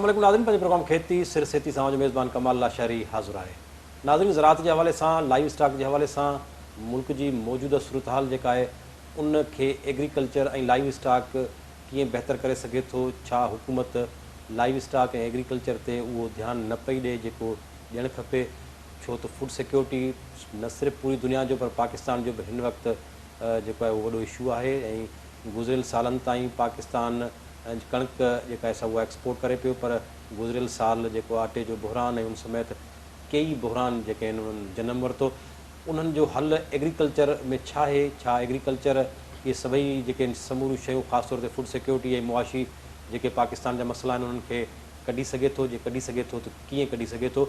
अस्सलाम नाज़रीन, पंहिंजे प्रोग्राम खेती सिरसेती सां जो मेज़बान कमाल लाशारी हाज़िर आहे। नाज़रीन, ज़राअत जे हवाले सां, लाइव स्टॉक जे हवाले सां मुल्क जी मौजूदा सूरत हाल जेका आहे उन खे एग्रीकल्चर ऐं लाइव स्टॉक कीअं बहितर करे सघे थो, छा हुकूमत लाइव स्टॉक ऐं एग्रीकल्चर ते उहो ध्यानु न पई ॾिए जेको ॾियणु खपे, छो त फूड सिक्योरिटी न सिर्फ़ु पूरी दुनिया जो पर पाकिस्तान जो बि हिन वक़्तु जेको आहे उहो वॾो इशू आहे। ऐं गुज़िरियल सालनि ताईं पाकिस्तान कणिक जेका आहे उहा एक्सपोर्ट करे पियो, पर गुज़िरियल साल जेको आटे जो बहिरान ऐं उन समेत कई बहिरान जेके आहिनि उन्हनि जनमु वरितो। उन्हनि जो हल एग्रीकल्चर में छा आहे, छा एग्रीकल्चर इहे सभई जेके आहिनि समूरियूं शयूं ख़ासि तौर ते फूड सिक्योरिटी ऐं मुआशी जेके पाकिस्तान जा मसइला आहिनि उन्हनि खे कढी सघे थो, जे कढी सघे थो त कीअं कढी सघे थो।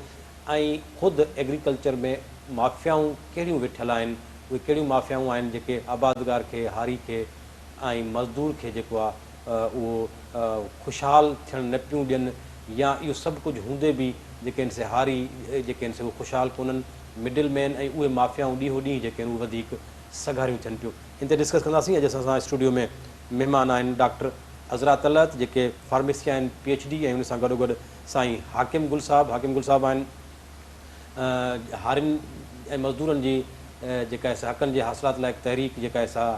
ऐं ख़ुदि एग्रीकल्चर में माफ़ियाऊं कहिड़ियूं वेठियल आहिनि, उहे कहिड़ियूं माफ़ियाऊं आहिनि जेके आबादगार खे, हारी खे ऐं मज़दूर खे जेको आहे उहो ख़ुशहाल थियणु न पियूं ॾियनि, या इहो सभु कुझु हूंदे बि जेके आहिनि से हारी जेके आहिनि से उहे ख़ुशहाल कोन्हनि, मिडिल मैन ऐं उहे माफ़ियाऊं ॾींहों ॾींहुं जेके आहिनि उहे वधीक सघारियूं थियनि पियूं। इन ते डिस्कस कंदासीं। अॼु असां स्टूडियो में महिमान आहिनि डॉक्टर अज़रा तलत जेके फार्मेसी आहिनि PhD, ऐं उन सां गॾोगॾु साईं हाकिम गुल साहिबु आहिनि हारियुनि ऐं मज़दूरनि जी जेका आहे हक़नि जे हासिलात लाइ तहरीक जेका आहे सा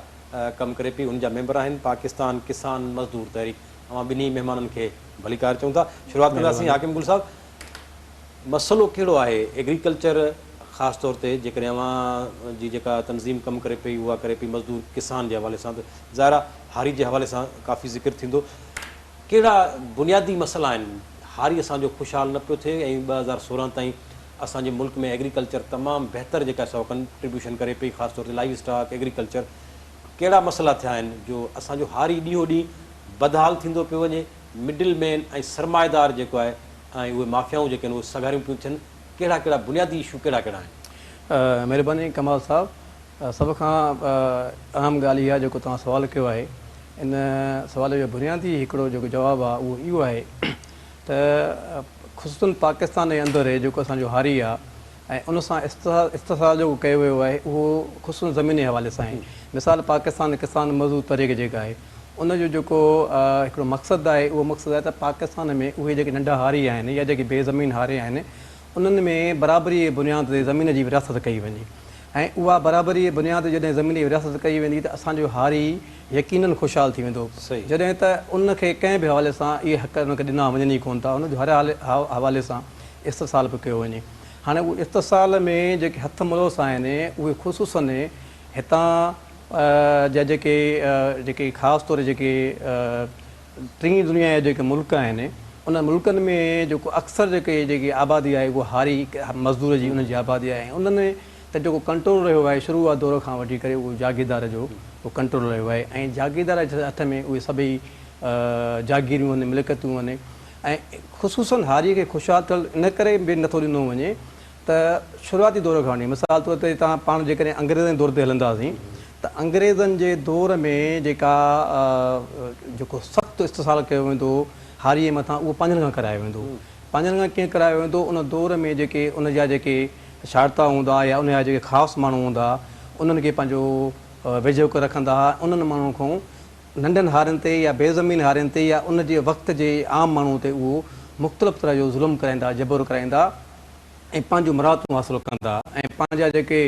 कमु करे पई, उन जा मेंबर आहिनि पाकिस्तान किसान मज़दूर तहरीक। अवां ॿिन्ही महिमाननि खे भलीकार चऊं था। शुरूआति कंदासीं हाकिम गुल साहिबु, मसइलो कहिड़ो आहे एग्रीकल्चर ख़ासि तौर ते जेकॾहिं अवां जी जेका तनज़ीम कमु करे पई उहा करे पई मज़दूर किसान जे हवाले सां, त ज़ाहिर आहे हारी जे हवाले सां काफ़ी ज़िक्र थींदो, कहिड़ा बुनियादी मसइला आहिनि? हारी असांजो ख़ुशहाल न पियो थिए ऐं 2016 ताईं असांजे मुल्क में एग्रीकल्चर तमामु बहितर जेका आहे कंट्रीब्यूशन करे पई, ख़ासि तौर ते लाइव स्टॉक एग्रीकल्चर। कहिड़ा मसइला थिया आहिनि जो असांजो हारी ॾींहों ॾींहुं बदहाल थींदो पियो वञे, मिडिल मैन ऐं सरमाएदार जेको आहे ऐं उहे माफ़ियाऊं जेके आहिनि उहे सघारियूं पियूं थियनि, कहिड़ा कहिड़ा बुनियादी इशू कहिड़ा कहिड़ा आहिनि? महिरबानी कमाल साहिबु, सभ खां अहम ॻाल्हि इहा जेको तव्हां सुवालु कयो आहे, इन सुवाल जो बुनियादी हिकिड़ो जेको जवाबु आहे उहो इहो आहे त ख़ुसूसन पाकिस्तान जे अंदरि जेको असांजो हारी आहे ऐं उन सां इस्तिसाल जेको कयो वियो आहे उहो ख़ुसूसन ज़मीनी हवाले सां आहे। मिसाल पाकिस्तान किसान मज़दूर तहरीक जेका आहे उनजो जेको हिकिड़ो मक़सदु आहे, उहो मक़सदु आहे त पाकिस्तान में उहे जेके नंढा हारी आहिनि या जेके बेज़मीन हारे आहिनि उन्हनि में बराबरी जे बुनियाद ते ज़मीन जी विरासत कई वञे, ऐं उहा बराबरी जे बुनियाद ते जॾहिं ज़मीन जी विरासत कई वेंदी त असांजो हारी यकीनन ख़ुशहाल थी वेंदो। जॾहिं त उनखे कंहिं बि हवाले सां इहे हक़ उनखे ॾिना वञनि ई कोन था, उनजो हर हवाले सां इस्तिसाल बि कयो वञे। हाणे उहो इस्तिसाल में जेके हथ मुलोस आहिनि उहे ख़ुसूसन हितां जा जेके ख़ासि तौर जेके टीं दुनिया जा जेके मुल्क आहिनि उन मुल्कनि में जेको अक्सर जेकी आबादी आहे उहा हारी मज़दूर जी उन्हनि जी आबादी आहे। उन्हनि त जेको कंट्रोल रहियो आहे शुरूआत दौर खां वठी करे उहो जागीरदार जो उहो कंट्रोल रहियो आहे, ऐं जागीरदार जे हथ में उहे सभई जागीरियूं आहिनि, मिल्कियतूं आहिनि, ऐं ख़ुसूसन हारीअ खे ख़ुशहाल थियल इन करे बि नथो ॾिनो वञे त शुरूआती दौर खां वठी मिसाल तौर ते तव्हां पाण जेकॾहिं अंग्रेज़नि दौर ते हलंदासीं त अंग्रेज़नि जे दौर में जेका जेको सख़्तु इस्तिसाल कयो वेंदो हारीअ मथां उहो पंहिंजनि खां करायो वेंदो। पंहिंजनि खां कीअं करायो वेंदो? उन दौर में जेके उन जा जेके शारता हूंदा या उन जा जेके ख़ासि माण्हू हूंदा उन्हनि खे पंहिंजो वेझो करे रखंदा हुआ। उन्हनि माण्हुनि खां नंढनि हारियुनि ते या बेज़मीन हारियुनि ते या उन जे वक़्त जे आम माण्हू ते उहो मुख़्तलिफ़ तरह जो ज़ुल्म कराईंदा, जबर कराईंदा ऐं पंहिंजूं मराहतूं हासिलु कंदा ऐं पंहिंजा जेके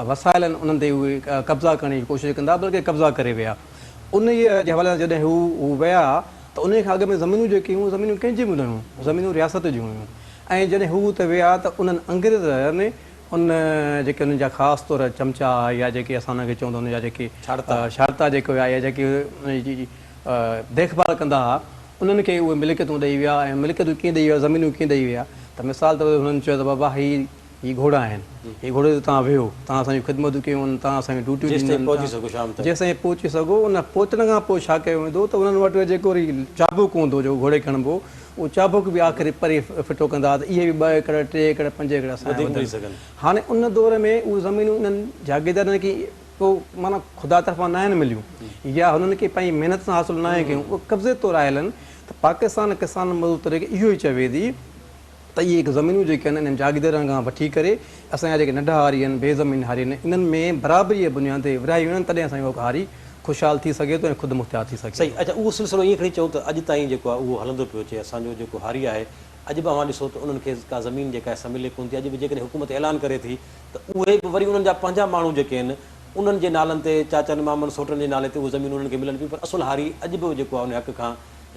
वसाइल आहिनि उन्हनि ते उहे कब्ज़ा करण जी कोशिशि कंदा, बल्कि कब्ज़ा करे विया। उन जे हवाले सां जॾहिं हू विया त उन खां अॻु में ज़मीनूं जेके हुयूं ज़मीनूं कंहिंजी बि न हुयूं, ज़मीनूं रियासत जूं हुयूं। ऐं जॾहिं हू त विया त उन्हनि अंग्रेज़नि उन जेके उन्हनि जा ख़ासि तौर चमचा या जेके असां उनखे चवंदा उन जा जेके शारता जेके हुआ या जेके उनजी देखभाल कंदा हुआ उन्हनि खे उहे मिल्कियतूं ॾेई विया। ऐं मिल्कियतूं कीअं ॾेई विया, ज़मीनूं कीअं ॾेई विया त मिसाल तौर ते हुननि चयो त बाबा ही घोड़ा आहिनि, ही घोड़े ते तव्हां वेहो, तव्हां असांजी ख़िदमतूं कयूं, तव्हां असांजी ड्यूटियूं जेसिताईं पहुची सघो। उन पहुचण खां पोइ छा कयो वेंदो त उन्हनि वटि जेको वरी चाबुक हूंदो जेको घोड़े खणिबो उहो चाबुक बि आख़िरी परे फिटो कंदा त इहे बि 2 एकड़ 3 एकड़ 5 एकड़ असां। हाणे उन दौर में उहे ज़मीनूं उन्हनि जागीरदारनि खे पोइ माना ख़ुदा तरफ़ां न आहिनि मिलियूं या हुननि खे पंहिंजी महिनत सां हासिलु न आहे कयूं, उहे कब्ज़े तौरु आयल आहिनि। त पाकिस्तान किसान मज़दूर तरीक़े इहो ई चवे थी त इहे ज़मीनूं जेके आहिनि इन्हनि जागीरदारनि खां वठी करे असांजा जेके नंढा हारी आहिनि बेज़मीन हारी आहिनि इन्हनि में बराबरी जे बुनियाद ते विराई वञनि, तॾहिं असांजो हारी खुशहाल थी सघे थो ऐं ख़ुदि मुख़्तियार थी सघे। सही। अच्छा, उहो सिलसिलो ईअं खणी चऊं त अॼु ताईं जेको आहे उहो हलंदो पियो अचे। असांजो जेको हारी आहे, अॼु बि अवां ॾिसो त उन्हनि खे का ज़मीन जेका आहे मिले कोन थी। अॼु बि जेकॾहिं हुकूमत ऐलान करे थी त उहे बि वरी उन्हनि जा पंहिंजा माण्हू जेके आहिनि उन्हनि जे नालनि ते, चाचनि मामनि सोटनि जे नाले ते उहे ज़मीन उन्हनि खे मिलनि पियूं, पर असुलु हारी अॼु बि जेको आहे उन हक़ खां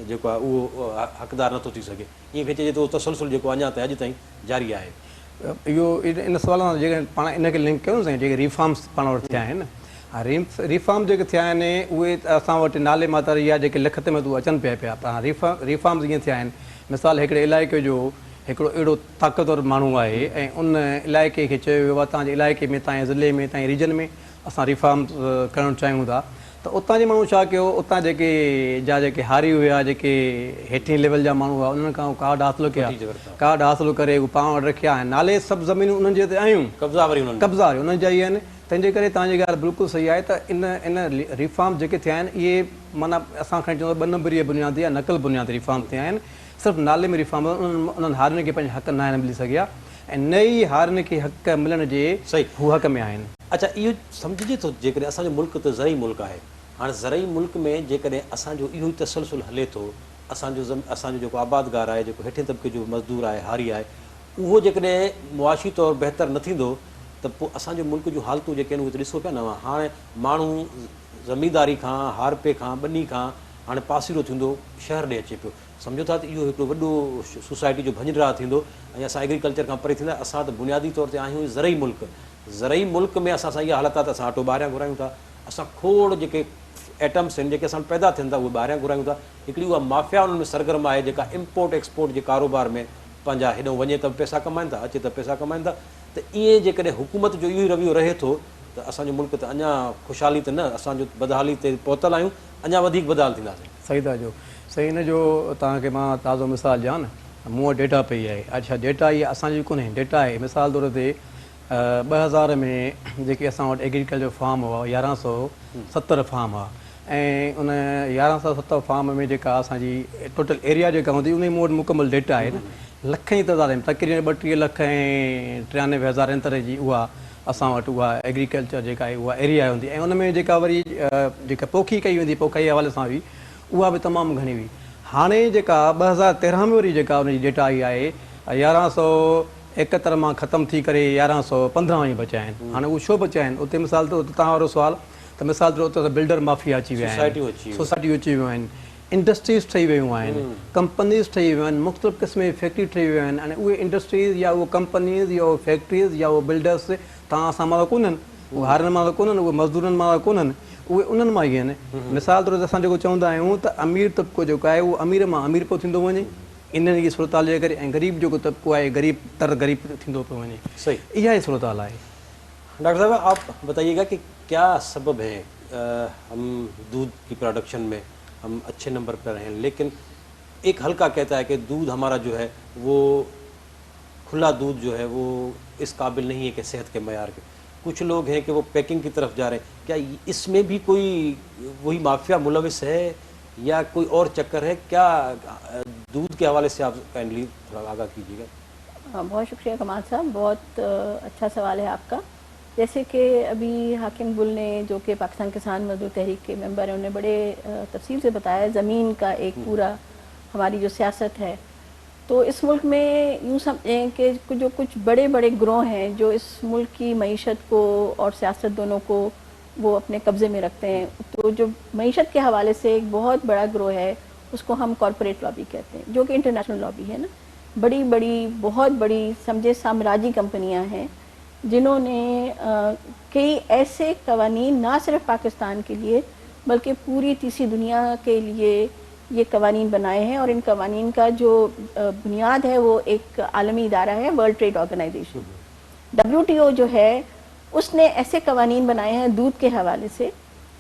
जेको आहे उहो हक़दार नथो थी सघे। ईअं खे चइजे त उहो तसलसल जेको अञा ताईं अॼु ताईं जारी आहे। इहो इन सवाल सां जेके पाण इनखे लिंक कयूं साईं, जेके रिफॉर्म्स पाण वटि थिया आहिनि, रिफॉर्म जेके थिया आहिनि उहे असां वटि नाले मातारी या जेके लिखत में तूं अचनि पिया पाण रिफॉर्म्स ईअं थिया आहिनि। मिसाल हिकिड़े इलाइक़े जो हिकिड़ो अहिड़ो ताक़तवर माण्हू आहे ऐं उन इलाइक़े खे चयो वियो आहे तव्हांजे इलाइक़े में, तव्हांजे ज़िले में, तव्हांजे रीजन में असां रिफॉर्म्स करणु चाहियूं था। त उतां जे माण्हू छा कयो, उतां जेके हारी हुआ, जेके हेठि लेवल जा माण्हू हुआ, उन्हनि खां कार्ड हासिलु कया, कार्ड हासिलु करे उहे पाण वटि रखिया ऐं नाले सभु ज़मीनूं उन्हनि जे हिते आयूं, कब्ज़ा वरी उन्हनि जा ई आहिनि। तंहिंजे करे तव्हांजी ॻाल्हि बिल्कुलु सही आहे त इन रिफॉर्म जेके थिया आहिनि इहे माना असां खणी चऊं ॿ नंबरीअ बुनियादी या नक़ल बुनियादी रिफॉर्म थिया आहिनि। सिर्फ़ु नाले में रिफॉर्म, उन्हनि हारनि खे पंहिंजे हक़ न आहिनि मिली सघिया ऐं नई हारनि खे हक़ मिलण जे सही हू हक़ में आहिनि। अच्छा, इहो सम्झिजे थो जेकॾहिं असांजो मुल्क त ज़रई मुल्क आहे, हाणे ज़रई मुल्क में जेकॾहिं असांजो इहो ई तसलसल हले थो, असांजो जेको आबादगार आहे, जेको हेठे तबिके जो मज़दूर आहे, हारी आहे, उहो जेकॾहिं मुआशी तौरु बहितर न थींदो त पोइ असांजे मुल्क जूं हालतूं जेके आहिनि उहे त ॾिसो पिया न। हाणे माण्हू ज़मींदारी खां, हारपे खां, ॿनी खां हाणे पासीरो थींदो शहर ॾे अचे पियो। सम्झो था त इहो हिकिड़ो वॾो सोसाइटी जो भंजराह थींदो ऐं असां एग्रीकल्चर खां परे थींदा। असां त बुनियादी तौर ते आहियूं ज़रई मुल्क। ज़रई मुल्क में असां सां इहा हालत आहे त असां ऑटो ॿाहिरियां घुरायूं था, असां खोड़ जेके एटम्स आहिनि जेके असां पैदा थियनि था उहे ॿाहिरियां घुरायूं था। हिकिड़ी उहा माफ़िया उन्हनि में सरगर्म आहे जेका इम्पोर्ट एक्सपोर्ट जे कारोबार में पंहिंजा हेॾो वञे त पैसा कमाइनि था, अचे त पैसा कमाइनि था। त ईअं जेकॾहिं हुकूमत जो इहो ई रवैयो रहे थो त असांजो मुल्क त अञा ख़ुशहाली त न, असांजो बदहाली ते पहुतल आहियूं, अञा वधीक बदहाल थींदासीं। सही था चओ। सही, इन जो तव्हांखे मां ताज़ो मिसाल ॾियां न, मूं वटि डेटा पई आहे। अच्छा, डेटा इहा असांजी कोन्हे, डेटा आहे। मिसाल तौर ते 2000 में जेके असां वटि एग्रीकल्चर फार्म हुआ 1170 फार्म हुआ ऐं उन 1170 फार्म में जेका असांजी टोटल एरिया जेका हूंदी उन मूं वटि मुकमल डेटा आहे न। लख जी तइदाद में तक़रीबन 32 लख ऐं 93,000 इन तरह जी उहा असां वटि उहा एग्रीकल्चर जेका आहे उहा एरिया हूंदी ऐं उन में जेका वरी जेका पोखी कई वेंदी, पोखाई हवाले सां हुई, उहा बि तमामु घणी हुई। हाणे जेका 2013 में वरी जेका उनजी डेटा आई आहे 1171 मां ख़तमु थी करे 1115 ई बचिया आहिनि। हाणे उहे छो बचिया आहिनि? उते मिसाल तौरु तव्हां वारो सुवालु त मिसाल तौरु उते त बिल्डर माफ़िया अची विया आहिनि, सोसाइटियूं अची वियूं आहिनि, इंडस्ट्रीज़ ठही वियूं आहिनि, कंपनीज़ ठही वियूं आहिनि, मुख़्तलिफ़ क़िस्म जी फैक्ट्री ठही वियूं आहिनि। हाणे उहे इंडस्ट्रीज़ या उहे कंपनीज़ या उहे फैक्ट्रीज़ या उहे बिल्डर्स तव्हां असां मां त कोन्हनि, उहे हारनि मां त कोन्हनि, उहे मज़दूरनि मां त कोन्हनि, उहे उन्हनि मां ई आहिनि। मिसाल तौरु ते असां जेको चवंदा आहियूं त अमीर तबिको जेको आहे उहो अमीर मां अमीर पियो थींदो वञे इन्हनि जी सूरत हाल जे करे, ऐं ग़रीब जेको तबिको आहे गरीब थींदो पियो वञे। सही, इहा ई सूरत हाल आहे। डॉक्टर साहब, आप बताइएगा कि क्या सबब है हम दूध की प्रोडक्शन में हम अच्छे नंबर पर हैं, लेकिन एक हल्का कहता है कि दूध हमारा जो है वो खुला दूध जो है वो इस काबिल नहीं है कि सेहत के मयार के। कुछ लोग हैं कि वो पैकिंग की तरफ जा रहे हैं। क्या इसमें भी कोई वही माफिया मुलविस है या कोई और चक्कर है? क्या दूध के हवाले से आप काइंडली थोड़ा आगाह कीजिएगा। बहुत शुक्रिया कमाल साहब, बहुत अच्छा सवाल है आपका। जैसे कि अभी हाकिम गुल ने, जो कि पाकिस्तान किसान मजदूर तहरीक के मेंबर हैं, उन्होंने बड़े तफसील से बताया ज़मीन का एक पूरा हमारी जो सियासत है। तो इस मुल्क में यूँ समझें कि जो कुछ बड़े बड़े ग्रोह हैं जो इस मुल्क की मईशत को और सियासत दोनों को वो अपने कब्ज़े में रखते हैं। तो जो मईशत के हवाले से एक बहुत बड़ा ग्रोह है उसको हम कॉरपोरेट लॉबी कहते हैं, जो कि इंटरनेशनल लॉबी है ना। बड़ी बड़ी बहुत बड़ी समझे साम्राज्यी कंपनियां हैं जिन्होंने कई ऐसे कवानीन ना सिर्फ पाकिस्तान के लिए बल्कि पूरी तीसरी दुनिया के लिए ये कवानीन बनाए हैं। और इन कवानीन का जो बुनियाद है वो एक आलमी इदारा है, वर्ल्ड ट्रेड ऑर्गेनाइजेशन WTO जो है, उसने ऐसे कवानीन बनाए हैं दूध के हवाले से,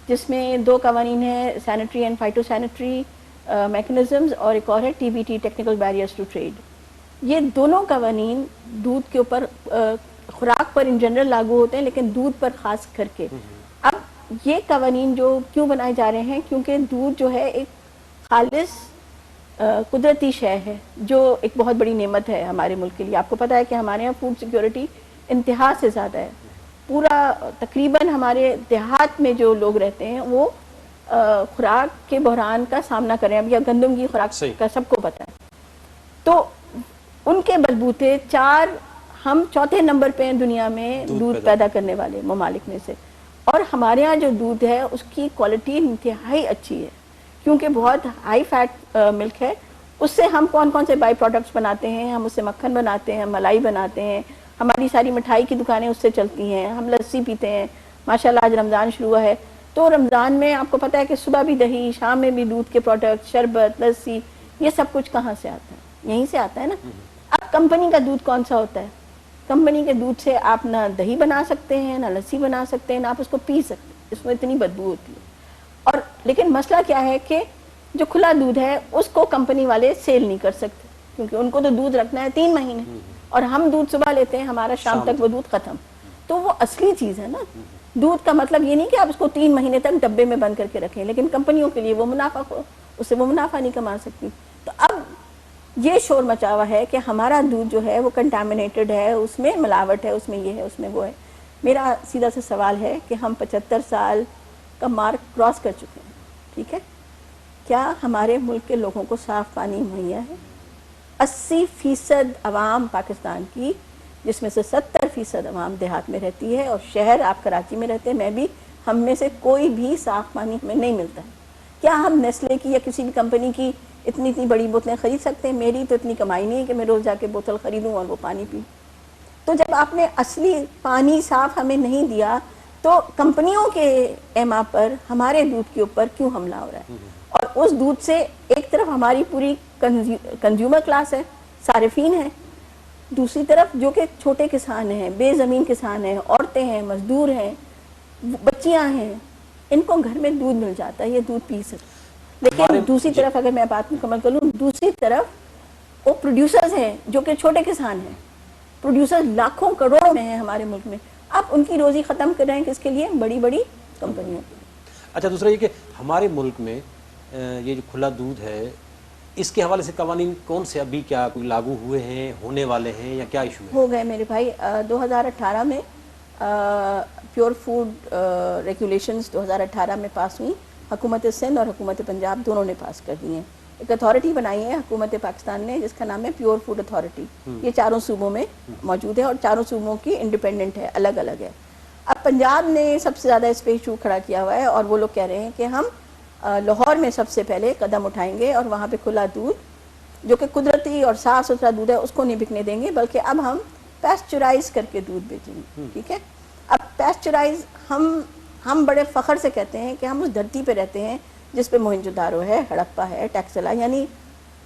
जिसमें 2 कवानीन हैं, sanitary and phytosanitary mechanisms, और एक और है TBT, technical barriers to trade. ये दोनों कवानीन दूध के ऊपर खुराक पर इन जनरल लागू होते हैं, लेकिन दूध पर ख़ास करके। अब ये कवानीन जो क्यों बनाए जा रहे हैं? क्योंकि दूध जो है एक खालिस कुदरती शय है, जो एक बहुत बड़ी नेमत है हमारे मुल्क के लिए। आपको पता है कि हमारे यहाँ फूड सिक्योरिटी इंतहा से ज़्यादा है। पूरा तकरीबन हमारे देहात में जो लोग रहते हैं वो खुराक के बहरान का सामना कर रहे हैं। अब या गंदम की खुराक सही। का सबको पता है, तो उनके बलबूते हम चौथे नंबर पे हैं दुनिया में दूध पैदा करने वाले ममालिक में से। और हमारे यहाँ जो दूध है उसकी क्वालिटी इंतहाई अच्छी है, क्योंकि बहुत हाई फैट मिल्क है। उससे हम कौन कौन से बाई प्रोडक्ट्स बनाते हैं, हम उससे मक्खन बनाते हैं, मलाई बनाते हैं, हमारी सारी मिठाई की दुकानें उससे चलती हैं, हम लस्सी पीते हैं। माशाल्लाह आज रमज़ान शुरू हुआ है, तो रमज़ान में आपको पता है कि सुबह भी दही, शाम में भी दूध के प्रोडक्ट, शरबत, लस्सी, ये सब कुछ कहाँ से आता है? यहीं से आता है ना। अब कंपनी का दूध कौन सा होता है? कंपनी के दूध से आप ना दही बना सकते हैं, ना लस्सी बना सकते हैं, ना आप उसको पी सकते हैं, इसमें इतनी बदबू होती है। और लेकिन मसला क्या है कि जो खुला दूध है उसको कंपनी वाले सेल नहीं कर सकते, क्योंकि उनको तो दूध रखना है 3 महीने, और हम दूध सुबह लेते हैं, हमारा शाम तक वो दूध खत्म। तो वो असली चीज़ है ना। दूध का मतलब ये नहीं कि आप उसको 3 महीने तक डब्बे में बंद करके रखें, लेकिन कंपनियों के लिए वो मुनाफा उससे वो मुनाफा नहीं कमा सकती। तो अब ये शोर मचा हुआ है कि हमारा दूध जो है वो कंटामिनेटेड है, उसमें मिलावट है, उसमें ये है, उसमें वो है। मेरा सीधा सा सवाल है कि हम 75 साल का मार्क क्रॉस कर चुके हैं, ठीक है? क्या हमारे मुल्क के लोगों को साफ़ पानी मुहैया है? 80% अवाम पाकिस्तान की, जिसमें से 70% अवाम देहात में रहती है, और शहर आप कराची में रहते हैं, मैं भी, हम में से कोई भी साफ़ पानी हमें नहीं मिलता है। क्या हम नेस्ले की या किसी भी कंपनी की इतनी बड़ी बोतलें ख़रीद सकते हैं? मेरी तो इतनी कमाई नहीं है कि मैं रोज़ जाके बोतल ख़रीदूँ और वो पानी पीऊँ। तो जब आपने असली पानी साफ़ हमें नहीं दिया, तो कंपनियों के एमा पर, हमारे दूध के ऊपर क्यों हमला हो रहा है? और उस दूध से एक तरफ हमारी पूरी कंज्यूमर क्लास है, सारिफीन है, दूसरी तरफ जो कि छोटे किसान हैं, बेज़मीन किसान हैं, औरतें हैं, मजदूर हैं, बच्चियां हैं, इनको घर में दूध मिल जाता है, ये दूध पी सकते। लेकिन दूसरी तरफ अगर मैं बात मुकम्मल कर लूँ, दूसरी तरफ वो प्रोड्यूसर्स हैं जो कि छोटे किसान हैं, प्रोड्यूसर्स लाखों करोड़ों में हैं हमारे मुल्क में। आप उनकी रोज़ी ख़त्म कर रहे हैं किसके लिए? बड़ी बड़ी कंपनियों के लिए। अच्छा, दूसरा ये कि हमारे मुल्क में ये जो खुला दूध है, इसके हवाले से कवानीन कौन से अभी क्या कोई लागू हुए हैं, होने वाले हैं, या क्या इशू है? हो गए मेरे भाई। 2018 में प्योर फूड रेगुलेशंस 2018 में पास हुई। हुकूमत सिंध और हुकूमत पंजाब दोनों ने पास कर दी हैं। एक अथॉरिटी बनाई है हुकूमत पाकिस्तान ने, जिसका नाम है प्योर फूड अथॉरिटी। ये 4 सूबों में मौजूद है और 4 सूबों की इंडिपेंडेंट है, अलग अलग है। अब पंजाब ने सबसे ज़्यादा इस पे इशू खड़ा किया हुआ है, और वो लोग कह रहे हैं कि हम लाहौर में सबसे पहले कदम उठाएंगे और वहाँ पे खुला दूध, जो कि कुदरती और साफ़ सुथरा दूध है, उसको नहीं बिकने देंगे, बल्कि अब हम पैस्चराइज करके दूध बेचेंगे। ठीक है? अब पैस्चराइज हम बड़े फ़ख्र से कहते हैं कि हम उस धरती पे रहते हैं जिस पे मोहनजोदारो है, हड़प्पा है, टैक्सला, यानी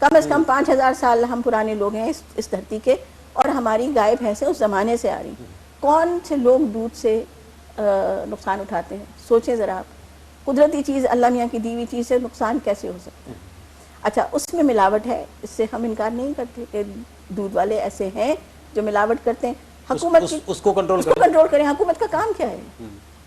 कम से कम 5000 साल हम पुराने लोग हैं इस धरती के, और हमारी गाय भैंसें उस ज़माने से आ रही। कौन से लोग दूध से नुकसान उठाते हैं? सोचें ज़रा आप। कुदरती चीज़, अल्लाह मियाँ की दी हुई चीज़ से नुकसान कैसे हो सकता है? अच्छा, उसमें मिलावट है, इससे हम इनकार नहीं करते कि दूध वाले ऐसे हैं जो मिलावट करते हैं। हुकूमत उसको कंट्रोल करें। हुकूमत का काम क्या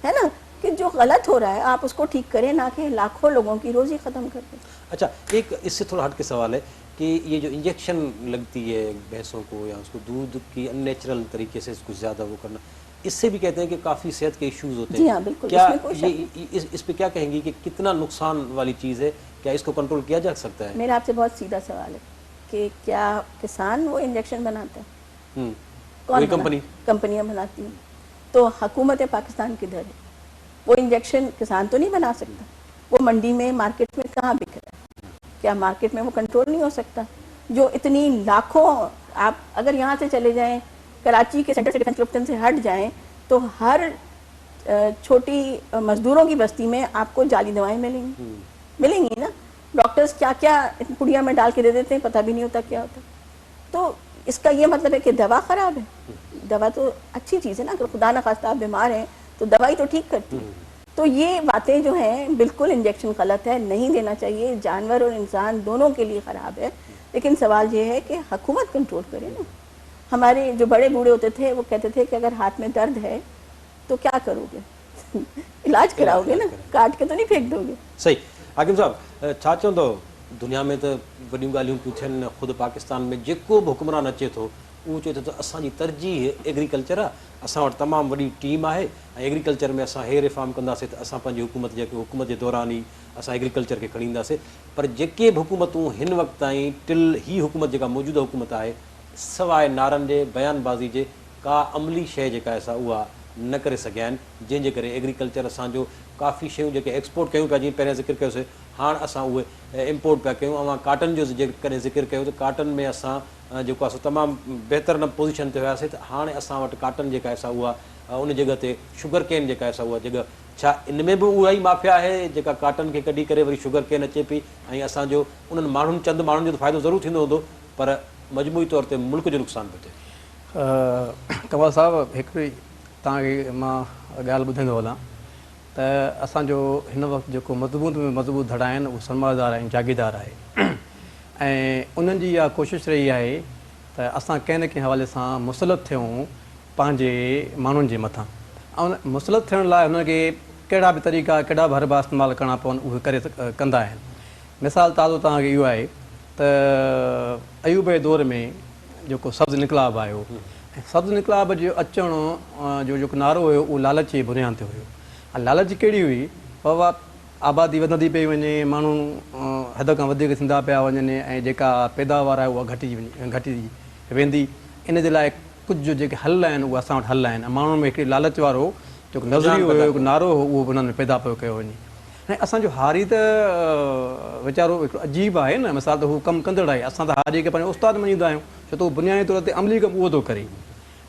है ना, कि जो गलत हो रहा है आप उसको ठीक करें, ना कि लाखों लोगों की रोज़ी ख़त्म कर दें। अच्छा, एक इससे थोड़ा हट के सवाल है कि ये जो इंजेक्शन लगती है भैंसों को, या उसको दूध की अननेचुरल तरीके से इसको ज़्यादा वो करना, इससे भी कहते हैं कि काफ़ी सेहत के इश्यूज होते हैं। जी हाँ, बिल्कुल। क्या ये इस पे क्या कहेंगी कि कितना नुकसान वाली चीज़ है? क्या इसको कंट्रोल किया जा सकता है? मेरा आपसे बहुत सीधा सवाल है कि क्या किसान वो इंजेक्शन बनाता है? कौन? कंपनियां बनाती हैं। तो हुकूमत पाकिस्तान किधर है? वो इंजेक्शन किसान तो नहीं बना सकता, वो मंडी में, मार्केट में कहाँ बिक रहा है? क्या मार्केट में वो कंट्रोल नहीं हो सकता? जो इतनी लाखों, आप अगर यहाँ से चले जाएं, कराची के सेंटर से डिफेंस क्लप्टन से हट जाएं, तो हर छोटी मजदूरों की बस्ती में आपको जाली दवाएं मिलेंगी ना। डॉक्टर्स क्या क्या पुड़िया में डाल के दे देते हैं, पता भी नहीं होता क्या होता। तो इसका ये मतलब है कि दवा ख़राब है? दवा तो अच्छी चीज़ है ना, अगर खुदा न खास्ता आप बीमार हैं तो दवाई तो ठीक करती है। तो ये बातें जो हैं, बिल्कुल इंजेक्शन गलत है, नहीं देना चाहिए, जानवर और इंसान दोनों के लिए ख़राब है। लेकिन सवाल ये है कि हुकूमत कंट्रोल करे ना। हमारे जो बड़े बूढ़े होते थे वो कहते थे कि अगर हाथ में दर्द है तो क्या करोगे? इलाज कराओगे ना, काट के तो नहीं फेंक दोगे। सही। हाकिम साहब, छा चवंदो, दुनिया में तो वॾियूं ॻाल्हियूं पियूं थियनि, ख़ुदि पाकिस्तान में जेको बि हुक्मरान अचे थो उहो चए थो त असांजी तरजीह एग्रीकल्चर आहे, असां वटि तमामु वॾी टीम आहे ऐं एग्रीकल्चर में असां हे रिफॉर्म कंदासीं त असां पंहिंजी हुकूमत जे दौरान ई असां एग्रीकल्चर खे खणी ईंदासीं। पर जेके बि हुकूमतूं हिन वक़्त ताईं हीअ हुकूमत जेका मौजूदा हुकूमत आहे सवाइ नारनि जे बयानबाज़ी जे का अमली शइ जेका आहे उहा न करे सघिया आहिनि, जंहिंजे करे एग्रीकल्चर असांजो काफ़ी शयूं जेके एक्सपोर्ट कयूं पिया, जीअं पहिरियां ज़िक्र कयोसीं, हाणे असां उहे इम्पोर्ट पिया कयूं। ऐं काटन जो जेकॾहिं ज़िक्र कयो त काटन में असां जेको आहे तमामु बहितर न पोज़ीशन ते हुयासीं, त हाणे असां वटि काटन जेका आहे उहा उन जॻह ते शुगर केन जेका आहे उहा जॻह, छा इन में बि उहा ई माफ़िया आहे जेका काटन खे कढी करे वरी शुगर केन अचे पई ऐं असांजो उन्हनि माण्हुनि चंद माण्हुनि जो त फ़ाइदो ज़रूरु थींदो हूंदो पर मजमूई तौर ते मुल्क जो नुक़सानु पियो थिए। कमल साहिबु हिकिड़ी तव्हांखे मां ॻाल्हि ॿुधाईंदो हलां त असांजो हिन वक़्तु जेको मज़बूत में मज़बूत धड़ा आहिनि उहे सरमादार ऐं जागीरदार आहे ऐं उन्हनि जी इहा कोशिशि रही आहे त असां कंहिं न कंहिं हवाले सां मुसलत थियूं पंहिंजे माण्हुनि जे मथां, ऐं मुसलत थियण लाइ हुनखे कहिड़ा बि तरीक़ा कहिड़ा बि हरबा इस्तेमालु करणा पवनि उहे करे कंदा आहिनि। मिसाल ताज़ो तव्हांखे इहो आहे त अयूब जे दौर में जेको सब्ज़ निकलाब आयो, ऐं सब्ज़ निकलाब जो अचण जो जेको नारो हुयो उहो लालच जी बुनियाद ते हुयो। ऐं लालच कहिड़ी हुई, बाबा आबादी वधंदी पई वञे, माण्हू हद खां वधीक थींदा पिया वञनि ऐं जेका पैदावार आहे उहा घटी वेंदी। इन जे लाइ कुझु जेके हल आहिनि उहे असां वटि हल आहिनि ऐं माण्हुनि में हिकिड़ी लालच वारो जेको नज़रियो हुयो, जेको नारो हो, उहो बि उन्हनि में पैदा पियो कयो वञे। ऐं असांजो हारी त वीचारो हिकिड़ो अजीब आहे न, मिसाल त हू कमु कंदड़ आहे, असां त हारी खे पंहिंजो उस्ताद मञींदा आहियूं छो त उहो बुनियादी तौर ते अमली कमु उहो थो करे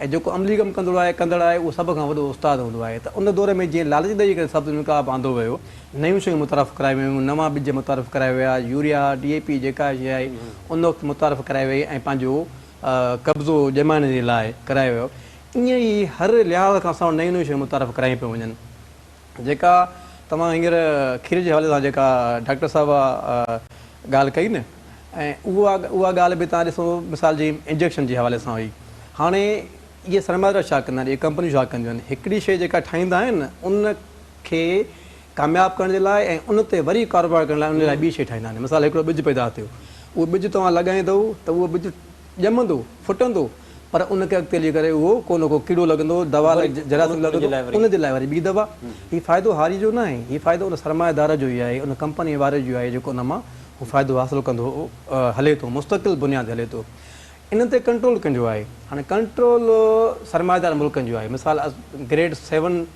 ऐं जेको अमली कमु कंदड़ आहे उहो सभ खां वॾो उस्ताद हूंदो आहे। त उन दौर में जीअं लालच ॾेई करे सब्ज़ निकाब आंदो वियो, नयूं शयूं मुतारफ़ कराए वियूं, नवां ॿिज मुतारफ़ कराए विया, यूरिया DAP जेका शइ आहे उन वक़्तु मुतारफ़ कराए वई ऐं पंहिंजो कब्ज़ो ॼमाइण जे लाइ कराए वियो। ईअं ई हर लिहाज़ खां असां नयूं नयूं शयूं मुतारफ़ करायूं पियूं वञनि। जेका तव्हां हींअर खीर जे हवाले सां जेका डॉक्टर साहिबु ॻाल्हि कई न, ऐं उहा ॻाल्हि बि तव्हां ॾिसो मिसाल जी इंजेक्शन जे हवाले सां हुई। हाणे इहे सरमादार छा कंदा आहिनि, इहे कंपनियूं छा कंदियूं आहिनि, हिकिड़ी शइ जेका ठाहींदा आहिनि उन खे कामयाबु करण जे लाइ ऐं उन ते वरी कारोबार करण लाइ उन लाइ ॿी शइ ठाहींदा आहिनि। मिसाल हिकिड़ो ॿिज पैदा थियो, उहो ॿिज तव्हां लॻाईंदव त उहो ॿिज ॼमंदो फुटंदो, पर उनखे अॻिते हली करे उहो को न को कीड़ो लॻंदो, दवा जरासीम लॻंदो, उन जे लाइ वरी ॿी दवा। हीउ फ़ाइदो हारी जो न आहे, हीउ फ़ाइदो उन सरमाएदार जो ई आहे, उन कंपनी वारे जो आहे जेको उन मां उहो फ़ाइदो हासिलु कंदो हले थो, मुस्तक़िल बुनियाद हले थो। इन ते कंट्रोल कंहिंजो आहे? हाणे कंट्रोल सरमाएदार मुल्कनि जो आहे। मिसाल ग्रेड 7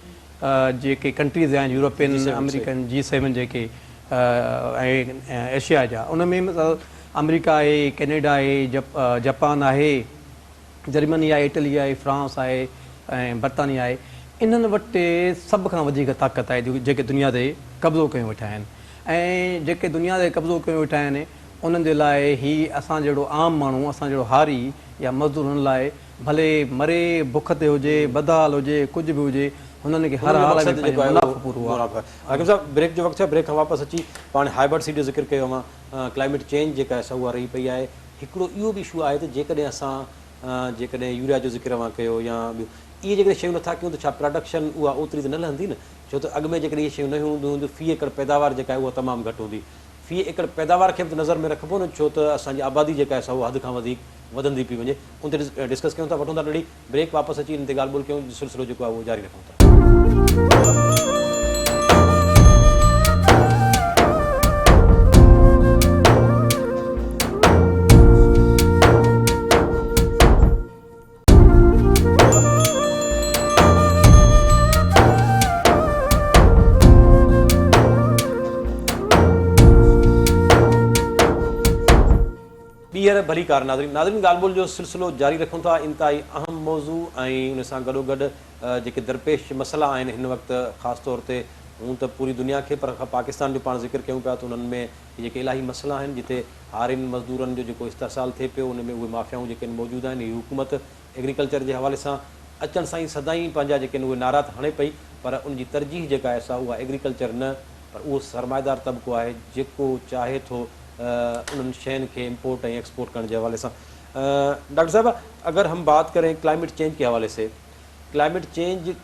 जेके कंट्रीज़ आहिनि, यूरोपियन, अमेरिकन, G7 जेके ऐं एशिया जा, उन में मिसाल अमेरिका आहे, कैनेडा आहे, जापान आहे, जर्मनी आहे, इटली आहे, फ्रांस आहे ऐं बर्तानिया आहे। इन्हनि वटि सभ खां वधीक ताक़त आहे जेके दुनिया ते कब्ज़ो कयूं वेठा आहिनि। ऐं जेके दुनिया ते कब्ज़ो कयूं वेठा आहिनि उन्हनि जे लाइ हीउ असां जहिड़ो आम माण्हू, असां जहिड़ो हारी या मज़दूर हुन लाइ भले मरे, बुख ते हुजे, बदहाल हुजे, कुझु बि हुजे, हुननि खे हर हाल में मुनाफ़ो पूरो आहे। हाकिम साहब, ब्रेक जो वक़्तु आहे, ब्रेक खां वापसि अची पाण हाइब्रिड सीड जो ज़िक्र कयो मां, क्लाइमेट चेंज जेका आहे उहा रही पई आहे। हिकिड़ो इहो बि इशू आहे त जेकॾहिं असां जेकॾहिं यूरिया जो ज़िक्र मां कयो या ॿियो इहे जेकॾहिं शयूं नथा कयूं त छा प्रोडक्शन उहा ओतिरी त न लहंदी न, छो त अॻु में जेकॾहिं इहे शयूं न हूंदियूं फ़ी एकड़ पैदावार जेका आहे उहा तमामु घटि हूंदी। फ़ी एकड़ पैदावार खे बि नज़र में रखिबो न, छो त असांजी आबादी जेका आहे उहा हद खां वधीक वधंदी पई वञे। उन ते डिस्कस कयूं था, वठूं था नंढी ब्रेक, वापसि अची इन ते ॻाल्हि ॿोल कयूं, सिलसिलो जेको आहे उहो जारी रखूं था। ॿीहर भली कार नाज़रीन ॻाल्हि ॿोल जो सिलसिलो जारी रखूं था। इंतिहाई अहम मौज़ू ऐं उन सां गॾोगॾु जेके दरपेश मसइला आहिनि हिन वक़्तु ख़ासि तौर ते हूं त पूरी दुनिया खे, पर पाकिस्तान जो पाण ज़िक्र कयूं पिया त उन्हनि में जेके इलाही मसइला आहिनि जिते हारियुनि मज़दूरनि जो जेको इस्तेसाल थिए पियो, उन में उहे माफ़ियाऊं जेके मौजूदु आहिनि। हीअ हुकूमत एग्रीकल्चर जे हवाले सां अचण सां ई सदाईं पंहिंजा जेके उहे नारा हणे पई, पर उनजी तरजीह जेका आहे उहा एग्रीकल्चर न, पर उहो सरमाएदार तबिको आहे जेको चाहे थो उन शयुनि खे इम्पोर्ट ऐं एक्सपोर्ट करने के हवाले से। डॉक्टर साहब, अगर हम बात करें क्लाइमेट चेंज के हवाले से, क्लाइमेट चेंज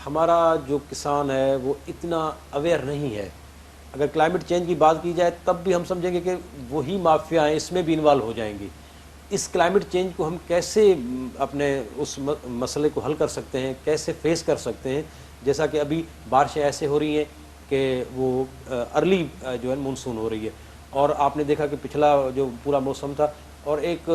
हमारा जो किसान है वो इतना अवेयर नहीं है। अगर क्लाइमेट चेंज की बात की जाए तब भी हम समझेंगे कि वही माफिया हैं इसमें भी इन्वॉल्व हो जाएंगी। اس کلائمیٹ چینج کو ہم کیسے اپنے اس مسئلے کو حل کر سکتے ہیں, کیسے فیس کر سکتے ہیں؟ جیسا کہ ابھی بارشیں ایسے ہو رہی ہیں کہ وہ ارلی جو ہے مونسون ہو رہی ہے, اور آپ نے دیکھا کہ پچھلا جو پورا موسم تھا, اور ایک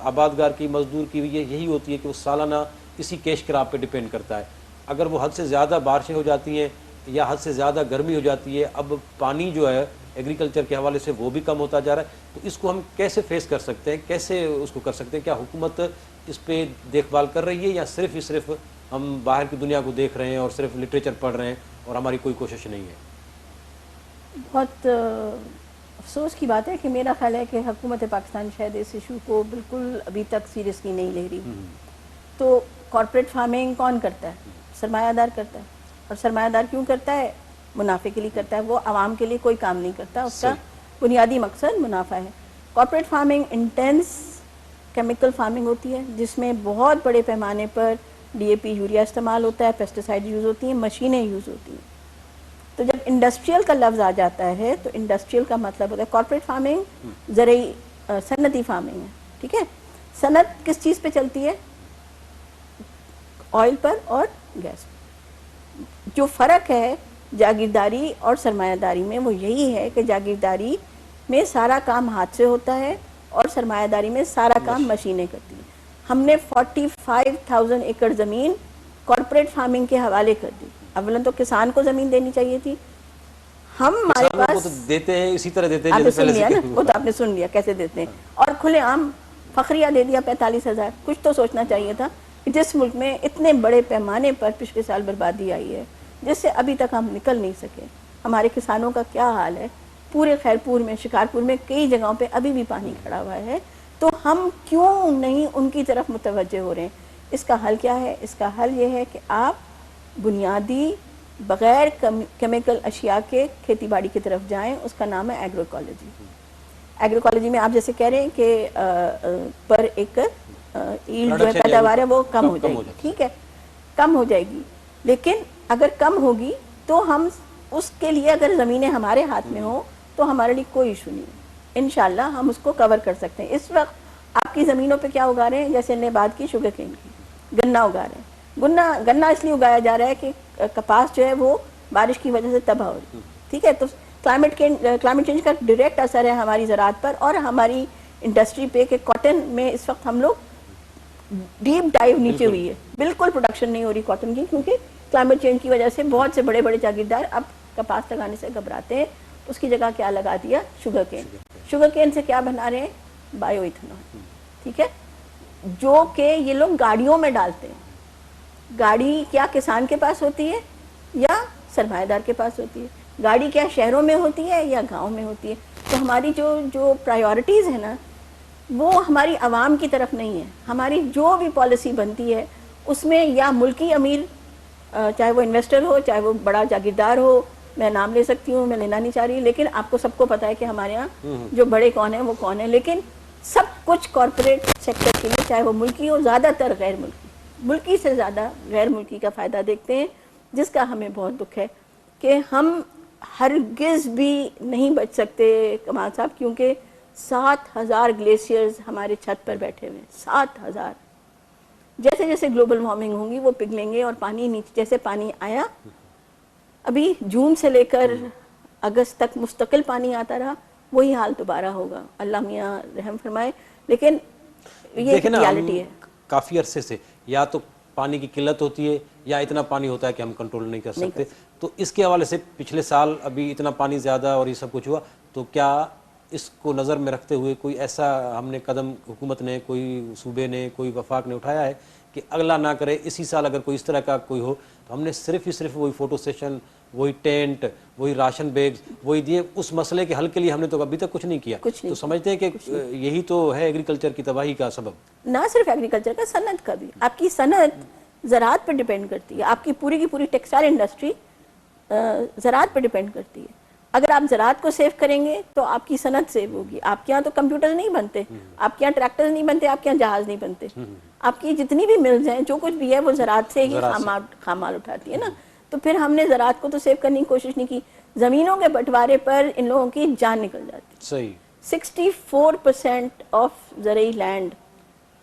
آبادگار کی مزدور کی یہی ہوتی ہے کہ وہ سالانہ اسی کیش کراپ پہ ڈپینڈ کرتا ہے. اگر وہ حد سے زیادہ بارشیں ہو جاتی ہیں یا حد سے زیادہ گرمی ہو جاتی ہے, اب پانی جو ہے ایگریکلچر کے حوالے سے وہ بھی کم ہوتا جا رہا ہے, تو اس کو ہم کیسے فیس کر سکتے ہیں, کیسے اس کو کر سکتے ہیں؟ کیا حکومت اس پہ دیکھ بھال کر رہی ہے یا صرف ہم باہر کی دنیا کو دیکھ رہے ہیں اور صرف لٹریچر پڑھ رہے ہیں اور ہماری کوئی کوشش نہیں ہے؟ بہت افسوس کی بات ہے کہ میرا خیال ہے کہ حکومت پاکستان شاید اس ایشو کو بالکل ابھی تک سیریسلی نہیں لے رہی. تو کارپوریٹ فارمنگ کون کرتا ہے؟ سرمایہ دار کرتا ہے. اور سرمایہ دار کیوں کرتا ہے؟ منافع کے لیے کرتا ہے. وہ عوام کے لیے کوئی کام نہیں کرتا, اس کا بنیادی مقصد منافع ہے. Corporate farming intense chemical farming ہوتی ہے جس میں بہت بڑے پیمانے پر ڈی اے پی یوریا استعمال ہوتا ہے, پیسٹیسائڈ یوز ہوتی ہیں, مشینیں یوز ہوتی ہیں. تو جب انڈسٹریل کا لفظ آ جاتا ہے تو انڈسٹریل کا مطلب ہوتا ہے کارپوریٹ فارمنگ زرعی صنعتی فارمنگ ہے. ٹھیک ہے, صنعت کس چیز پہ چلتی ہے؟ آئل پر اور گیس. جو فرق ہے جاگیرداری اور سرمایہ داری میں وہ یہی ہے کہ جاگیرداری میں سارا کام ہاتھ سے ہوتا ہے اور سرمایہ داری میں سارا کام مشینیں کرتی ہیں. ہم نے 45,000 ایکڑ زمین کارپوریٹ فارمنگ کے حوالے کر دی. اولاً تو کسان کو زمین دینی چاہیے تھی. ہمارے پاس دیتے ہیں اسی طرح دیتے ہیں آپ نے سن لیا نا, وہ تو آپ نے سن لیا کیسے دیتے ہیں, اور کھلے عام فخریہ دے دیا 45,000. کچھ تو سوچنا چاہیے تھا کہ جس ملک میں اتنے بڑے پیمانے پر پچھلے سال بربادی آئی ہے جس سے ابھی تک ہم نکل نہیں سکے. ہمارے کسانوں کا کیا حال ہے؟ پورے خیرپور میں, شکارپور میں کئی جگہوں پہ ابھی بھی پانی کھڑا ہوا ہے. تو ہم کیوں نہیں ان کی طرف متوجہ ہو رہے ہیں؟ اس کا حل کیا ہے؟ اس کا حل یہ ہے کہ آپ بنیادی بغیر کیمیکل اشیاء کے کھیتی باڑی کی طرف جائیں. اس کا نام ہے ایگرو ایکالوجی. ایگرو ایکالوجی میں آپ جیسے کہہ رہے ہیں کہ پر ایکڑ ایلڈ جو ہے پیداوار ہے وہ کم ہو جائے گی. ٹھیک ہے, کم ہو جائے گی, لیکن اگر کم ہوگی تو ہم اس کے لیے اگر زمینیں ہمارے ہاتھ میں ہوں تو ہمارے لیے کوئی ایشو نہیں ہے. انشاءاللہ ہم اس کو کور کر سکتے ہیں. اس وقت آپ کی زمینوں پہ کیا اگا رہے ہیں؟ جیسے نے بات کی شوگر کین کی, گنا اگا رہے ہیں. گنا اس لیے اگایا جا رہا ہے کہ کپاس جو ہے وہ بارش کی وجہ سے تباہ ہو رہی ہے. ٹھیک ہے, تو کلائمیٹ چینج کا ڈائریکٹ اثر ہے ہماری زراعت پر اور ہماری انڈسٹری پہ کہ کاٹن میں اس وقت ہم لوگ ڈیپ ڈائیو نیچے ہوئی ہے. بالکل پروڈکشن نہیں ہو رہی کاٹن کی, کیونکہ کلائمیٹ چینج کی وجہ سے بہت سے بڑے بڑے جاگیردار اب کپاس لگانے سے گھبراتے ہیں. اس کی جگہ کیا لگا دیا؟ Sugar cane. Sugar can say کیا بنا رہے ہیں؟ Bio ethanol. ٹھیک ہے, جو کہ یہ لوگ گاڑیوں میں ڈالتے ہیں. گاڑی کیا کسان کے پاس ہوتی ہے یا سرمایہ دار کے پاس ہوتی ہے؟ گاڑی کیا شہروں میں ہوتی ہے یا گاؤں میں ہوتی ہے؟ تو ہماری جو پرائیورٹیز ہیں نا وہ ہماری عوام کی طرف نہیں ہے. ہماری جو بھی پالیسی بنتی ہے اس میں یا ملکی امیر, چاہے وہ انویسٹر ہو چاہے وہ بڑا جاگیردار ہو, میں نام لے سکتی ہوں, میں لینا نہیں چاہ رہی, لیکن آپ کو سب کو پتا ہے کہ ہمارے یہاں جو بڑے کون ہیں وہ کون ہیں, لیکن سب کچھ کارپوریٹ سیکٹر کے لیے, چاہے وہ ملکی ہو, زیادہ تر غیر ملکی, ملکی سے زیادہ غیر ملکی کا فائدہ دیکھتے ہیں, جس کا ہمیں بہت دکھ ہے کہ ہم ہرگز بھی نہیں بچ سکتے کمال صاحب, کیونکہ 7,000 گلیشیئرز ہمارے چھت پر بیٹھے ہوئے ہیں. 7,000. جیسے جیسے گلوبل وارمنگ ہوں گی وہ پگھلیں گے اور پانی نیچے, جیسے پانی آیا ابھی جون سے لے کر اگست تک مستقل پانی آتا رہا, وہی حال دوبارہ ہوگا. اللہ میاں رحم فرمائے. لیکن یہ ریالٹی ہے. کافی عرصے سے یا تو پانی کی قلت ہوتی ہے یا اتنا پانی ہوتا ہے کہ ہم کنٹرول نہیں کر سکتے. تو اس کے حوالے سے پچھلے سال ابھی اتنا پانی زیادہ اور یہ سب کچھ ہوا, تو کیا اس کو نظر میں رکھتے ہوئے کوئی ایسا ہم نے قدم حکومت نے, کوئی صوبے نے, کوئی وفاق نے اٹھایا ہے کہ اگلا نہ کرے اسی سال اگر کوئی اس طرح کا کوئی ہو تو ہم نے صرف وہی فوٹو سیشن, وہی ٹینٹ, وہی راشن بیگ وہی دیے, اس مسئلے کے حل کے لیے ہم نے تو ابھی تک کچھ نہیں کیا. تو سمجھتے ہیں کہ یہی تو ہے ایگریکلچر کی تباہی کا سبب. نہ صرف ایگریکلچر کا, صنعت کا بھی. آپ کی صنعت زراعت پر ڈیپینڈ کرتی ہے. آپ کی پوری ٹیکسٹائل انڈسٹری زراعت پر ڈیپینڈ کرتی ہے. اگر آپ زراعت کو سیو کریں گے تو آپ کی صنعت سیو ہوگی. آپ کے یہاں تو کمپیوٹر نہیں بنتے, آپ کے یہاں ٹریکٹر نہیں بنتے, آپ کے یہاں جہاز نہیں بنتے. آپ کی جتنی بھی ملز ہیں, جو کچھ بھی ہے, وہ زراعت سے ہی خام مال اٹھاتی ہے نا. تو پھر ہم نے زراعت کو تو سیو کرنے کی کوشش نہیں کی. زمینوں کے بٹوارے پر ان لوگوں کی جان نکل جاتی. صحیح. 64% ऑफ ज़रई लैंड,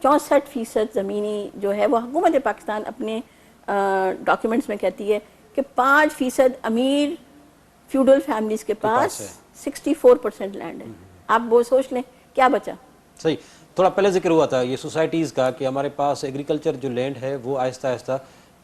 64% ज़मीनी जो है वो हुकूमत पाकिस्तान अपने डॉक्यूमेंट्स में कहती है कि 5% अमीर फ्यूडल फैमिलीज़ के पास 64% लैंड है। आप वो सोच लें क्या बचा। सही, थोड़ा पहले जिक्र हुआ था ये सोसाइटीज़ का कि हमारे पास एग्रीकल्चर जो लैंड है वो आहिस्ता आहिस्ता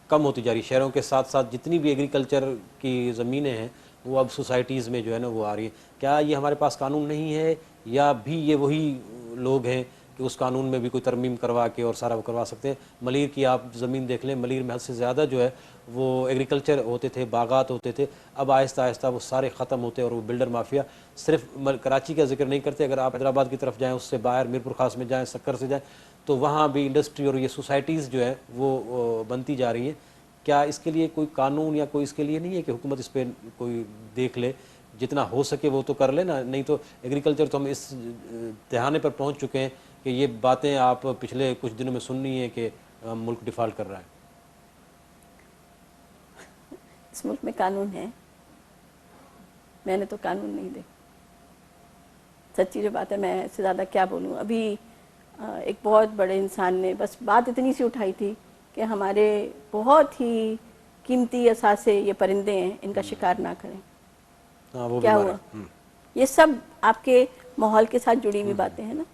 कम होती जा रही है। शहरों के साथ साथ जितनी भी एग्रीकल्चर की ज़मीनें हैं वो अब सोसाइटीज़ में जो है ना वो आ रही है। क्या ये हमारे पास कानून नहीं है या भी ये वही लोग हैं कि उस कानून में भी कोई तरमीम करवा के और सारा वो करवा सकते हैं? मलीर की आप ज़मीन देख लें, मलीर में हद से ज़्यादा जो है वो एग्रीकल्चर होते थे, बागात होते थे, अब आहिस्ता आहिस्ता वो सारे ख़त्म होते और वो बिल्डर माफिया। सिर्फ कराची का जिक्र नहीं करते, अगर आप हैदराबाद की तरफ जाएँ, उससे बाहर मीरपुर खास में जाएँ, सक्कर से जाएँ, तो वहाँ भी इंडस्ट्री और ये सोसाइटीज़ जो है वो बनती जा रही हैं। क्या इसके लिए कोई कानून या कोई इसके लिए नहीं है कि हुकूमत इस पर कोई देख ले, जितना हो सके वो तो कर ले ना? नहीं तो एग्रीकल्चर तो हम इस तहाने पर पहुँच चुके हैं कि ये बातें आप पिछले कुछ दिनों में सुननी है कि मुल्क डिफ़ॉल्ट कर रहा है। इस मुल्क में कानून है, मैंने तो कानून नहीं देखा। सच्ची जो बात है, मैं इससे ज़्यादा क्या बोलूँ। अभी एक बहुत बड़े इंसान ने बस बात इतनी सी उठाई थी कि हमारे बहुत ही कीमती असासे ये परिंदे हैं, इनका शिकार ना करें। वो क्या हुआ? ये सब आपके माहौल के साथ जुड़ी हुई बातें हैं ना।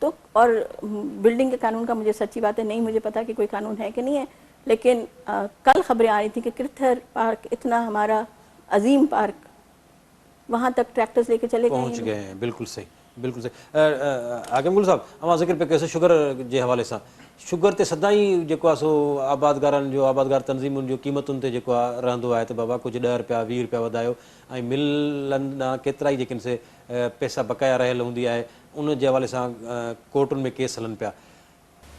तो और बिल्डिंग के कानून का मुझे सच्ची बात है नहीं मुझे पता कि कोई कानून है कि नहीं है, लेकिन कल खबरें आ रही थी कि किरथर पार्क, इतना हमारा अजीम पार्क, वहाँ तक ट्रैक्टर्स लेके चले पहुँच गए हैं। बिल्कुल सही, बिल्कुल सही। हाकिम गुल साहब, अवां ज़िक्र पे कैसे शुगर जे हवाले सां, शुगर ते सदाई जेको आहे सो आबादगारनि जो, आबादगार तंज़ीमुनि जो क़ीमतुनि ते जेको आहे रहंदो आहे त बाबा कुझु 10 रुपया 20 रुपया वधायो, ऐं मिलनि ॾांहुं केतिरा ई जेके से पैसा बकाया रहियल हूंदी आहे उन जे हवाले सां कोर्टुनि में केस हलनि पिया।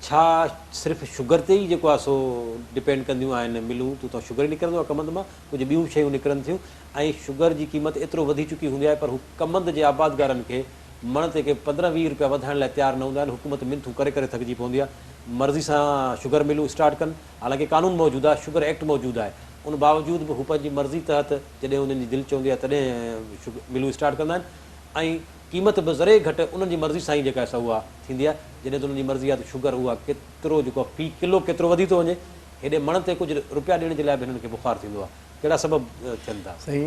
छा सिर्फ़ु शुगर ते ई जेको आहे सो डिपेंड कंदियूं आहिनि मिलूं? तूं शुगर ई निकिरंदो आहे कमंद मां, कुझु ॿियूं शयूं निकिरनि थियूं, ऐं शुगर जी क़ीमत एतिरो वधी चुकी हूंदी आहे पर हू कमंद जे आबादगारनि खे मण ते के 15-20 रुपया वधाइण लाइ तयारु न हूंदा आहिनि। हुकूमत मिनथूं करे करे थकिजी पवंदी आहे, मर्ज़ी सां शुगर मिलूं स्टार्ट कनि। हालांकि कानून मौजूदु आहे, शुगर एक्ट मौजूदु आहे, उन बावजूदि बि हू पंहिंजी मर्ज़ी तहत जॾहिं उन्हनि जी दिलि चवंदी आहे तॾहिं मिलूं स्टार्ट कंदा आहिनि, ऐं क़ीमत बि ज़रे घटि उन्हनि जी मर्ज़ी सां ई जेका आहे उहा थींदी आहे। जॾहिं त उन्हनि जी मर्ज़ी आहे त शुगर उहा केतिरो जेको फ़ी किलो केतिरो वधी थो वञे, हेॾे मण ते कुझु रुपया ॾियण जे लाइ बि हिननि खे बुख़ार थींदो आहे। कहिड़ा सबब थियनि था? सही,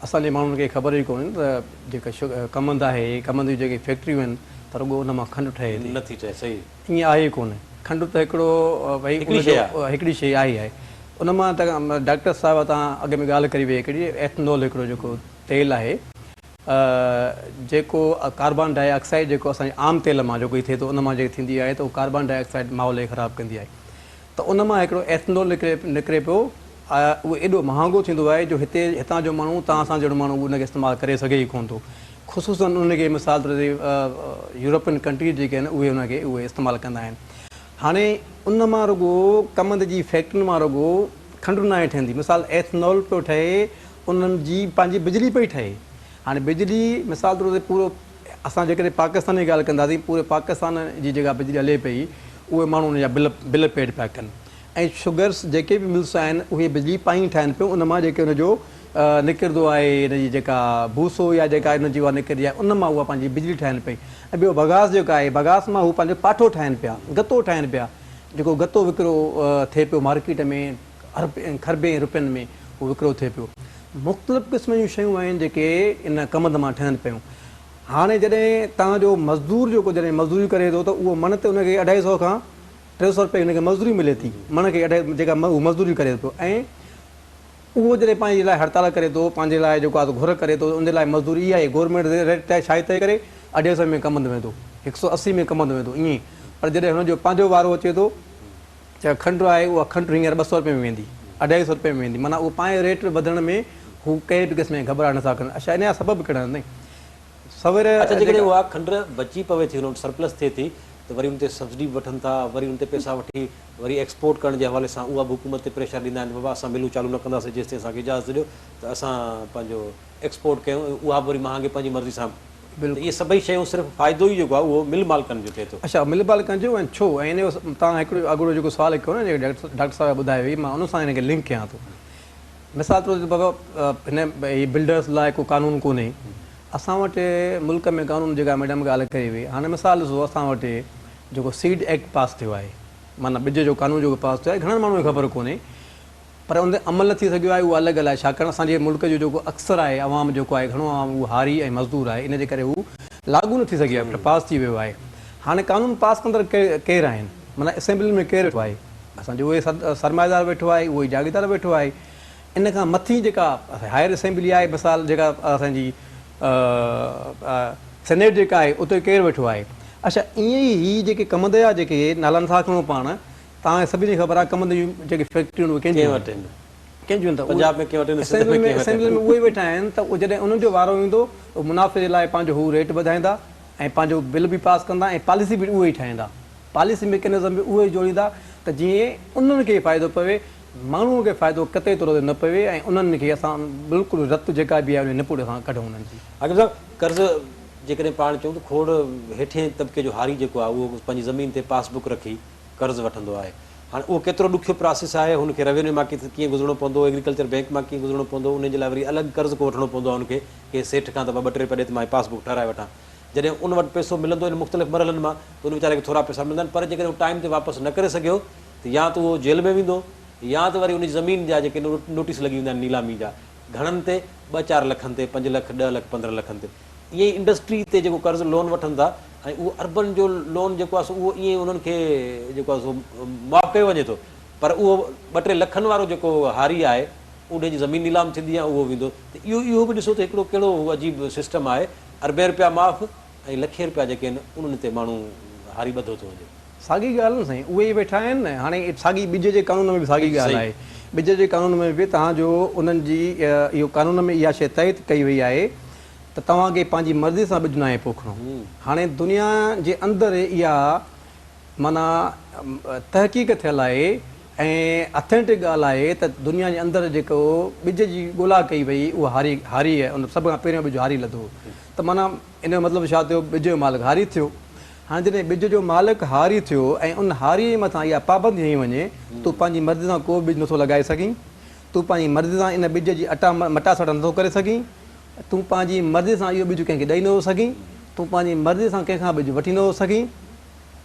असांजे माण्हुनि खे ख़बर ई कोन्हे त जेका कमंद आहे, कमंद जूं जेके फैक्ट्रियूं आहिनि त रुॻो उन मां खंडु ठहे थी, नथी ठहे। सही, ईअं आहे ई कोन्हे। खंडु त हिकिड़ो भई हिकिड़ी शइ आहे, उन मां त डॉक्टर साहिबु तव्हां अॻे में ॻाल्हि करी हुई हिकिड़ी एथनॉल हिकिड़ो जेको तेल आहे जेको कार्बन डाइऑक्साइड जेको असांजे आम तेल मां जेको थिए थो उन मां जेकी थींदी आहे त उहो कार्बन डाइऑक्साइड माहौल खे ख़राबु कंदी आहे। त उन मां हिकिड़ो एथनॉल निकिरे पियो, उहो एॾो महांगो थींदो आहे जो हितां जो माण्हू, तव्हां असां जहिड़ो माण्हू उनखे इस्तेमालु करे सघे ई कोन थो। ख़ुशूसन उनखे मिसाल तौर ते यूरोपियन कंट्रीज़ जेके आहिनि उहे इस्तेमालु कंदा आहिनि। हाणे उन मां रुॻो कमंद जी फैक्ट्रियुनि मां रुॻो खंडु न आहे ठहंदी, मिसाल एथनॉल पियो ठहे, उन्हनि जी पंहिंजी बिजली पई ठहे। हाणे बिजली मिसाल तौर ते पूरो असां जेकॾहिं पाकिस्तान जी ॻाल्हि कंदासीं, पूरे पाकिस्तान जी जेका बिजली हले पई उहे माण्हू उन जा बिल पेड पिया कनि, ऐं शुगर्स जेके बि मिल्स आहिनि उहे बिजली पाई ठाहिनि पियूं, उन मां जेके उनजो निकिरंदो आहे हिनजी जेका भूसो या जेका हिनजी उहा निकिरंदी आहे उन मां उहा पंहिंजी बिजली ठाहिनि पई। ऐं ॿियो बगास जेका आहे, बगास मां हू पंहिंजो पाठो ठाहिनि पिया, गतो ठाहिनि पिया, जेको गतो विकिरो थिए पियो मार्केट में खरबे रुपयनि में उहो विकिरो थिए पियो। मुख़्तलिफ़ क़िस्म जूं शयूं आहिनि जेके इन कमंद मां ठहनि पियूं। हाणे जॾहिं तव्हांजो मज़दूर जेको जॾहिं मज़दूरी करे थो त उहो मण ते उनखे 250 खां 300 रुपए उनखे मज़दूरी मिले थी, मण खे जेका हू मज़दूरी करे थो, ऐं उहो जॾहिं पंहिंजे लाइ हड़ताल करे थो, पंहिंजे लाइ जेको आहे घुर करे थो, उनजे लाइ मज़दूरी इहा आहे, गवर्नमेंट रेट तय छा तय करे 250 में कमंद वेंदो, 180 में कमंद वेंदो ईअं। पर जॾहिं हुनजो पंहिंजो वारो अचे थो, चाहे खंडु आहे उहा खंडु हींअर 200 रुपए में वेंदी, 250 रुपए में वेंदी, माना उहो पंहिंजे रेट वधण में हू कंहिं बि क़िस्म जी घबराहट नथा कनि। अच्छा, इन जा सबब कहिड़ा आहिनि? सवेर जेकॾहिं उहा खंडु बची पवे थी, हुन सरप्लस थिए थी त वरी उन ते सब्सिडी वठनि था, वरी उन ते पैसा वठी वरी एक्सपोर्ट करण जे हवाले सां उहा बि हुकूमत ते प्रेशर ॾींदा आहिनि, बाबा असां मिलूं चालू न कंदासीं जेसिताईं असांखे इजाज़त ॾियो त असां पंहिंजो एक्सपोर्ट कयूं, उहा बि वरी महांगे पंहिंजी मर्ज़ी सां। इहे सभई शयूं सिर्फ़ु फ़ाइदो ई जेको आहे उहो मिल मालिकनि जो थिए थो। अच्छा, मिल मालिकनि जो, ऐं छो? ऐं इन जो तव्हां हिकिड़ो अॻिलो जेको सुवालु कयो न, जेको डॉक्टर साहिबु ॿुधायो हुई, मां उन सां हिनखे लिंक कयां थो। मिसाल तौर ते बाबा हिन बिल्डर्स लाइ को कानून कोन्हे, असां वटि मुल्क में कानून जेका मैडम ॻाल्हि कई हुई, हाणे मिसाल ॾिसो असां वटि जेको सीड एक्ट पास थियो आहे, माना ॿिज जो कानून जेको पास थियो आहे, घणनि माण्हुनि खे ख़बर कोन्हे, पर उन ते अमल न थी सघियो आहे, उहो अलॻि ॻाल्हि आहे। छाकाणि असांजे मुल्क जो जेको अक्सर आहे अवाम जेको आहे, घणो आवाम उहो हारी ऐं मज़दूर आहे, इन जे करे हू लागू न थी सघी आहे, पर पास थी वियो आहे। हाणे कानून पास कंदड़ केरु आहिनि, माना असेंबली में केरु वेठो आहे, असांजो उहे सरमाएदार वेठो आहे, उहो ई जागीरदार वेठो आहे। इन खां मथीं जेका हायर असेंबली आहे, मिसाल जेका असांजी सेनेट जेका आहे, उते केरु वेठो आहे। अच्छा, ईअं ई ही जेके कमंदया जेके नालनि था खणूं पाण, तव्हांखे सभिनी खे ख़बर आहे कमंद जूं जेके फैक्ट्रियूं आहिनि उहे कंहिंजूं वटि आहिनि, कंहिंजियूं आहिनि, पंजाब में कंहिं वटि असेंबली में उहे वेठा आहिनि, त उहो जॾहिं उन्हनि जो वारो ईंदो उहो मुनाफ़े जे लाइ पंहिंजो हू रेट वधाईंदा ऐं पंहिंजो बिल बि पास कंदा ऐं पॉलिसी बि उहे ई ठाहींदा, पॉलिसी मैकेनिज़म बि उहे ई जोड़ींदा, त जीअं उन्हनि खे फ़ाइदो पवे, माण्हूअ खे फ़ाइदो कते तौर ते न पवे ऐं उन्हनि खे असां बिल्कुलु रत जेका बि आहे उन निपुड़ सां कढूं उन्हनि जी। हाकिम साहब, कर्ज़ु जेकॾहिं पाण चऊं त खोड़ हेठिएं तबिके जो हारी जेको आहे उहो पंहिंजी ज़मीन ते पासबुक रखी कर्ज़ु वठंदो आहे। हाणे उहो केतिरो ॾुखियो प्रोसेस आहे, हुनखे रेवेन्यू मां कीअं गुज़रणो पवंदो, एग्रीकल्चर बैंक मां कीअं गुज़रणो पवंदो, उन जे लाइ वरी अलॻि कर्ज़ु को वठिणो पवंदो आहे हुनखे, के सेठ खां त 2-3 रुपया ॾे त मां पासबुक ठाराए वठां। जॾहिं उन वटि पैसो मिलंदो आहिनि मुख़्तलिफ़ मरहलनि मां, त उन वीचारे खे थोरा पैसा मिलंदा आहिनि, पर जेकॾहिं उहो टाइम ते वापसि न करे सघियो त या त उहो जेल में वेंदो, या त वरी उन ज़मीन जा जेके नोटिस लॻी वेंदा आहिनि नीलामी जा, घणनि ते 2-4 लखनि ते, 5 लख, 10 लख, 15 लखनि ते। ईअं ई इंडस्ट्री ते जेको कर्ज़ु लोन वठनि था, ऐं उहो अर्बन जो लोन जेको आहे उहो ईअं उन्हनि खे जेको आहे माफ़ कयो वञे थो, पर उहो 2-3 लखनि वारो जेको हारी आहे उन जी ज़मीन नीलाम थींदी आहे, उहो वेंदो। त इहो बि ॾिसो त हिकिड़ो कहिड़ो अजीब सिस्टम आहे, अरबे रुपया माफ़ ऐं लखे रुपया जेके आहिनि उन्हनि ते माण्हू हारी ॿधो थो वञे। साॻी ॻाल्हि न साईं, उहे ई वेठा आहिनि न। हाणे साॻी ॿिज जे कानून में बि साॻी ॻाल्हि आहे, ॿिज जे कानून में बि तव्हांजो उन्हनि जी इहो कानून में इहा शइ तय कई वई आहे त तव्हांखे पंहिंजी मर्ज़ी सां ॿिज न आहे पोखणो। हाणे दुनिया जे अंदरि इहा माना तहक़ीक़ थियल आहे ऐं अथेंटिक ॻाल्हि आहे त दुनिया जे अंदरि जेको ॿिज जी ॻोल्हा कई वई उहा हारी आहे, उन सभ खां पहिरियों ॿिज हारी लधो, त माना इन जो मतिलबु छा थियो, ॿिज जो मालिक हारी थियो। हाणे जॾहिं ॿिज जो मालिक हारी थियो ऐं उन हारी जे मथां इहा पाबंदी हई वञे, तूं पंहिंजी मर्ज़ी सां को ॿिज नथो लॻाए सघीं, तूं पंहिंजी मर्ज़ी सां इन ॿिज जी मटासट नथो करे सघीं, तूं पंहिंजी मर्ज़ी सां इहो ॿिज कंहिंखे ॾेई नथो सघीं, तूं पंहिंजी मर्ज़ी सां कंहिंखां ॿिज वठी नथो सघीं,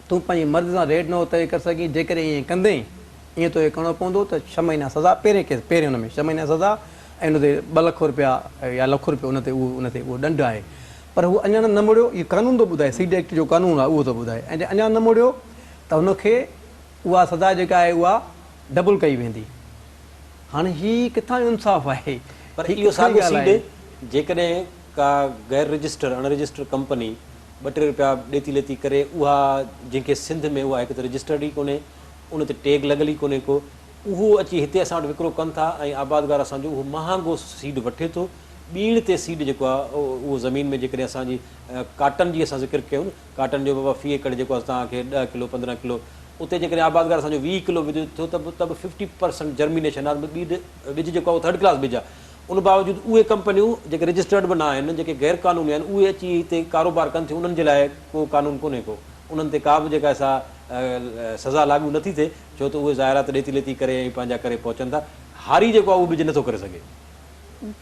तूं पंहिंजी मर्ज़ी सां रेट नथो तय करे सघीं। जेकॾहिं ईअं कंदे ईअं तोखे करिणो पवंदो त 6 महीना सज़ा, पहिरें हुन में 6 महीना सज़ा ऐं उन ते 2 लख रुपया या लख रुपया उन ते उहो ॾंढु आहे। पर हू अञा न मुड़ियो, इहो कानून थो ॿुधाए, सीड एक्ट जो कानून आहे उहो थो ॿुधाए, ऐं अञा न मुड़ियो त हुनखे उहा सज़ा जेका आहे उहा डबल कई वेंदी। हाणे हीउ किथां जो इंसाफ़ आहे? पर इहो साॻियो सीड जेकॾहिं का गैर रजिस्टर अनरजिस्टर कंपनी 2-3 रुपया ॾेती लेती करे, उहा जंहिंखे सिंध में उहा हिकु त रजिस्टर्ड ई कोन्हे, उन ते टैग लॻल ई कोन्हे को, उहो अची हिते असां वटि विकिरो कनि था ऐं आबादगार असांजो उहो महांगो सीड वठे थो। ॿीड़ ते सीड जेको आहे उहो ज़मीन में जेकॾहिं असांजी काटन जी असां ज़िक्र कयूं, काटन जो बाबा फी एकड़ जेको आहे तव्हांखे 10 किलो 15 किलो, उते जेकॾहिं आबादगार असांजो 20 किलो विझे थो त बि 50% जर्मिनेशन आहे, ॿिज जेको आहे उहो 3rd क्लास ॿिज आहे। उन बावजूदि उहे कंपनियूं जेके रजिस्टर्ड बि न आहिनि, जेके गैर क़ानूनी आहिनि, उहे अची हिते कारोबार कनि थियूं, उन्हनि जे लाइ को कानून कोन्हे को, उन्हनि ते का बि जेका सज़ा लागू नथी थिए, छो त उहे ज़ाहिरात ॾेती लेती करे ऐं पंहिंजा करे पहुचनि था। हारी जेको आहे उहो ॿिज नथो करे सघे।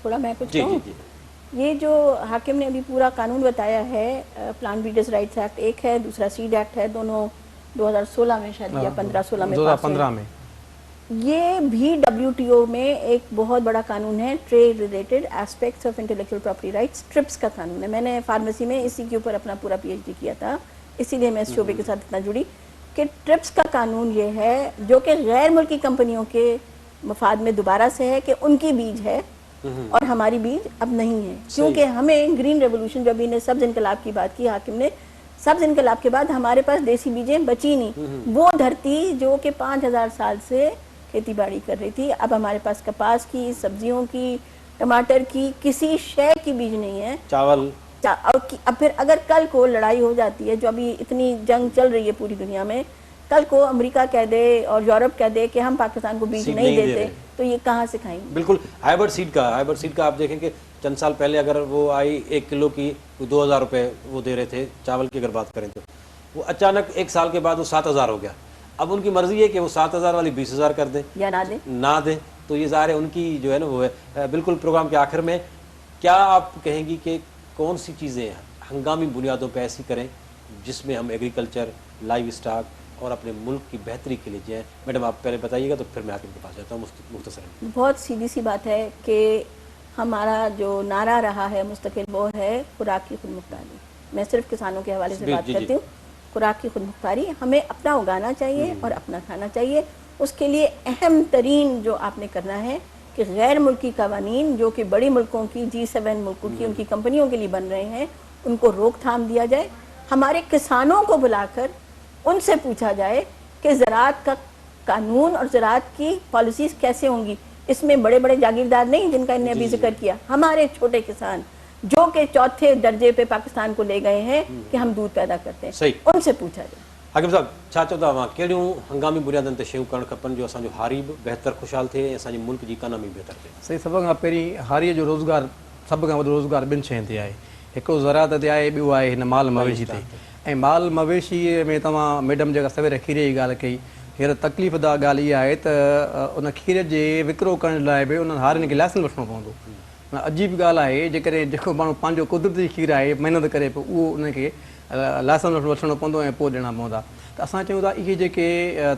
थोड़ा मैं कुछ जी जी कहूं? जी, ये जो हाकिम ने अभी पूरा कानून बताया है, प्लांट ब्रीडर्स राइट्स एक्ट एक है, दूसरा सीड एक्ट है, दोनों 2016 में शायद या 15-16 में 2015 में। ये भी WTO में एक बहुत बड़ा कानून है, trade related aspects of intellectual property rights, trips का कानून है। मैंने फार्मेसी में इसी के ऊपर अपना पूरा PhD किया था, इसीलिए मैं इस शोबे के साथ इतना जुड़ी कि ट्रिप्स का कानून ये है जो कि गैर मुल्की कंपनियों के मफाद में दोबारा से है कि उनकी बीज है और हमारी बीज अब नहीं है, क्योंकि हमें ग्रीन रेवोल्यूशन, जब इन्हें सब्ज इनकलाब की बात की हाकिम ने, सब्ज इनकलाब के बाद हमारे पास देसी बीजें बची नहीं। वो धरती जो कि 5000 साल से खेती बाड़ी कर रही थी, अब हमारे पास कपास की, सब्जियों की, टमाटर की, किसी शय की बीज नहीं है, चावल। अब फिर अगर कल को लड़ाई हो जाती है, जो अभी इतनी जंग चल रही है पूरी दुनिया में, कल को अमेरिका कह दे और यूरोप कह दे कि हम पाकिस्तान को बीज नहीं देते, तो ये कहाँ से खाएंगे? बिल्कुल। हाइब्रिड सीड का आप देखें कि चंद साल पहले अगर वो आई 1 किलो की 2000 रुपये वो दे रहे थे, चावल की अगर बात करें तो वो अचानक 1 साल के बाद वो 7000 हो गया। अब उनकी मर्जी है कि वो 7000 वाली 20000 कर दें या ना दें। तो ये ज़ाहिर है उनकी जो है ना वो है। बिल्कुल। प्रोग्राम के आखिर में क्या आप कहेंगी कि कौन सी चीज़ें हंगामी बुनियादों पर ऐसी करें जिसमें हम एग्रीकल्चर, लाइव स्टॉक और अपने मुल्क की बेहतरी के लिए जाएँ? मैडम आप पहले बताइएगा तो फिर मैं हाकिम के पास जाता हूँ मुख्तसरन। बहुत सीधी सी बात है कि हमारा जो नारा रहा है मुस्तकिल वो है खुराक की खुद मुख्तारी। मैं सिर्फ किसानों के हवाले से बात करती हूँ। खुराक की खुद मुख्तारी, हमें अपना उगाना चाहिए और अपना खाना चाहिए। उसके लिए अहम तरीन जो आपने करना है कि गैर मुल्की कवानीन जो कि बड़ी मुल्कों की G7 मुल्कों की उनकी कंपनियों के लिए बन रहे हैं, उनको रोकथाम दिया जाए। हमारे किसानों को बुलाकर उनसे पूछा जाए कि ज़राअत का कानून और ज़राअत की पॉलिसीज़ कैसे होंगी। इसमें बड़े बड़े जागीरदार नहीं जिनका इन्हें अभी जिक्र किया, हमारे छोटे किसान जो कि चौथे दर्जे पे पाकिस्तान को ले गए हैं कि हम दूध पैदा करते हैं, उनसे पूछा जाए। हाकिम साहब छा चवंदा हुआ कहिड़ियूं हंगामी बुनियादनि ते शयूं करणु खपनि जो असांजो हारी बि बहितर ख़ुशहाल थिए ऐं असांजे मुल्क जी इकानमी बहितर थिए? सही, सभ खां पहिरीं हारीअ जो रोज़गार, सभ खां वॾो रोज़गार ॿिनि शयुनि ते आहे। हिकिड़ो ज़राअत ते आहे, ॿियो आहे हिन माल मवेशी ते। ऐं माल मवेशीअ में तव्हां मैडम जेका सवेर खीर जी ॻाल्हि कई, हींअर तकलीफ़ दा ॻाल्हि इहा आहे त उन खीर जे विकिरो करण लाइ बि उन्हनि हारियुनि खे लाइसेंस वठिणो पवंदो। अजीब ॻाल्हि आहे, जेकॾहिं जेको माण्हू पंहिंजो कुदरती खीर आहे महिनत करे पोइ उहो उनखे लाइसेंस वठिणो पवंदो ऐं पोइ ॾियणा पवंदा। त असां चयूं था इहे जेके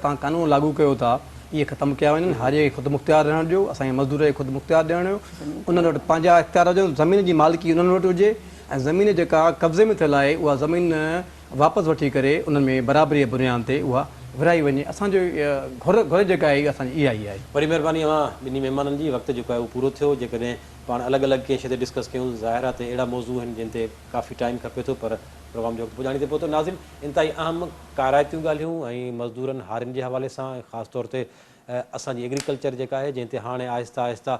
तव्हां कानून लागू कयो था इहे ख़तमु कया वञनि। हारीअ खे ख़ुदि मुख़्तियार रहण ॾियो, असांजे मज़दूर खे ख़ुदि मुख़्तियार ॾियणु ॾियो। उन्हनि वटि पंहिंजा इख़्तियार हुजनि, ज़मीन जी मालिकी उन्हनि वटि हुजे ऐं ज़मीन जेका कब्ज़े में थियल आहे उहा ज़मीन वापसि वठी करे उन्हनि में बराबरी जे बुनियाद ते उहा विराई वञे। असांजो घुर जेका आहे असांजी इहा ई आहे। वरी महिरबानी अवां ॿिन्ही महिमाननि जी, वक़्तु जेको आहे उहो पूरो थियो। जेकॾहिं पाण अलॻि अलॻि कंहिं शइ ते डिस्कस कयूं, ज़ाहिर आहे त अहिड़ा मौज़ू आहिनि जिन ते काफ़ी टाइम खपे थो, पर प्रोग्राम जो वक़्तु पुॼाणी ते पहुतो। नाज़िम, इंतिहाई अहम काराइतियूं ॻाल्हियूं ऐं मज़दूरनि हारियुनि जे हवाले सां, ख़ासि तौर ते असांजी एग्रीकल्चर जेका आहे जंहिं ते हाणे आहिस्ता आहिस्ता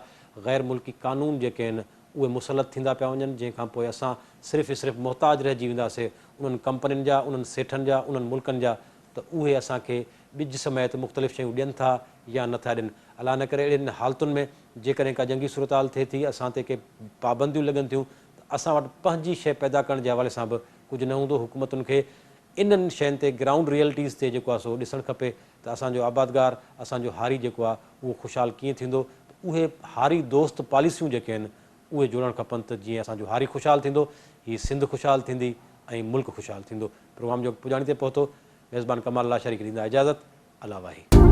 ग़ैर मुल्की कानून जेके आहिनि उहे मुसलत थींदा पिया वञनि, जंहिंखां पोइ असां सिर्फ़ु मोहताज रहिजी वेंदासीं उन्हनि कंपनियुनि जा, उन्हनि सेठनि जा, उन्हनि मुल्कनि जा, त उहे असांखे ॿिज समेत मुख़्तलिफ़ शयूं ॾियनि था या नथा ॾियनि। अलाह न करे अहिड़ियुनि हालतुनि में जेकॾहिं का जंगी सूरत हाल थिए थी, असां ते के पाबंदियूं लॻनि थियूं, त असां वटि पंहिंजी शइ पैदा करण जे हवाले सां बि कुझु न हूंदो। हुकूमतुनि खे इन्हनि शयुनि ते ग्राउंड रियलिटीज़ ते जेको आहे सो ॾिसणु खपे त असांजो आबादगार, असांजो हारी जेको आहे उहो ख़ुशहाल कीअं थींदो। उहे हारी दोस्त पॉलिसियूं जेके आहिनि उहे जुड़णु खपनि त जीअं असांजो हारी ख़ुशहाल थींदो, हीअ सिंध ख़ुशहाल थींदी ऐं मुल्क ख़ुशहाल थींदो। प्रोग्राम जो पुॼाणी ते पहुतो। मेज़बान कमाल लाशारी खे ॾींदा इजाज़त। अला वाही।